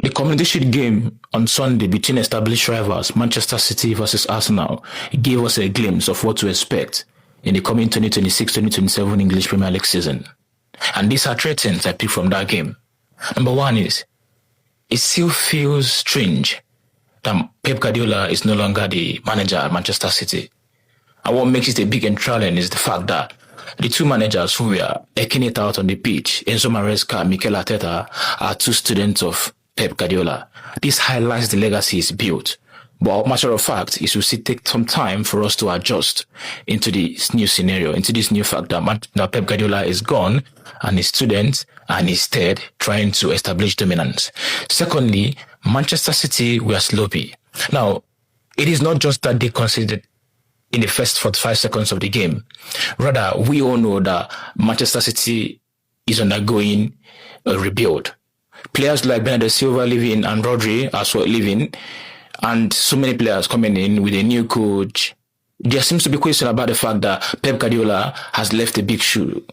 The Community Shield game on Sunday between established rivals Manchester City versus Arsenal gave us a glimpse of what to expect in the coming 2026-2027 English Premier League season. And these are three things I picked from that game. Number one is, it still feels strange that Pep Guardiola is no longer the manager at Manchester City. And what makes it a big enthralling is the fact that the two managers who were eking it out on the pitch, Enzo Maresca and Mikel Arteta, are two students of Pep Guardiola. This highlights the legacy he's built. But matter of fact, it will still take some time for us to adjust into this new scenario, into this new fact that Pep Guardiola is gone and his students and instead trying to establish dominance. Secondly, Manchester City were sloppy. Now, it is not just that they conceded in the first 45 seconds of the game. Rather, we all know that Manchester City is undergoing a rebuild. Players like Bernardo Silva leaving and Rodri as well leaving, and so many players coming in with a new coach. There seems to be question about the fact that Pep Guardiola has left a big shoe.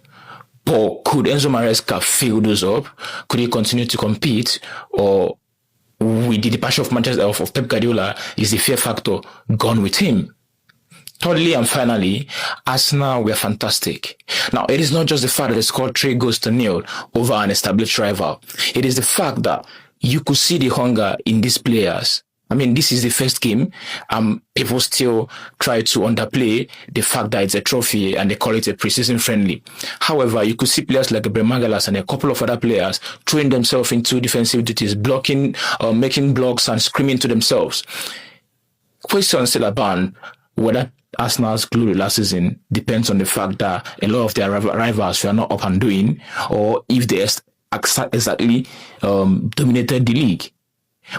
But could Enzo Maresca fill those up? Could he continue to compete? Or with the departure of Pep Guardiola, is the fear factor gone with him? Thirdly and finally, Arsenal were fantastic. Now, it is not just the fact that they scored 3-0 over an established rival. It is the fact that you could see the hunger in these players. I mean, this is the first game. People still try to underplay the fact that it's a trophy and they call it a preseason friendly. However, you could see players like Bremagalas and a couple of other players throwing themselves into defensive duties, blocking, making blocks and screaming to themselves. Questions still abound whether Arsenal's glory last season depends on the fact that a lot of their rivals were not up and doing, or if they exactly dominated the league.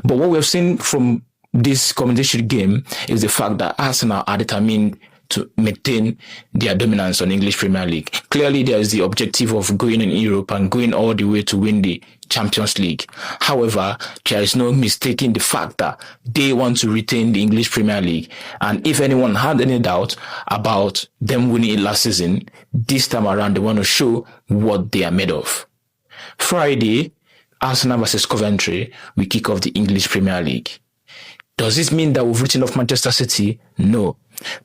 But what we've seen from this Community Shield game is the fact that Arsenal are determined to maintain their dominance on English Premier League. Clearly, there is the objective of going in Europe and going all the way to win the Champions League. However, there is no mistaking the fact that they want to retain the English Premier League. And if anyone had any doubt about them winning it last season, this time around they want to show what they are made of. Friday, Arsenal versus Coventry, we kick off the English Premier League. Does this mean that we've written off Manchester City? No.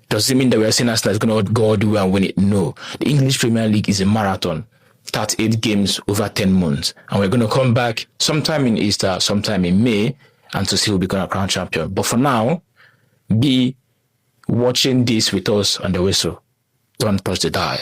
Does it mean that we are saying Arsenal is going to go all the way and win it? No. The English Premier League is a marathon. 38 games over 10 months. And we're going to come back sometime in Easter, sometime in May, and to see who becomes a crown champion. But for now, be watching this with us on the whistle. Don't touch the dial.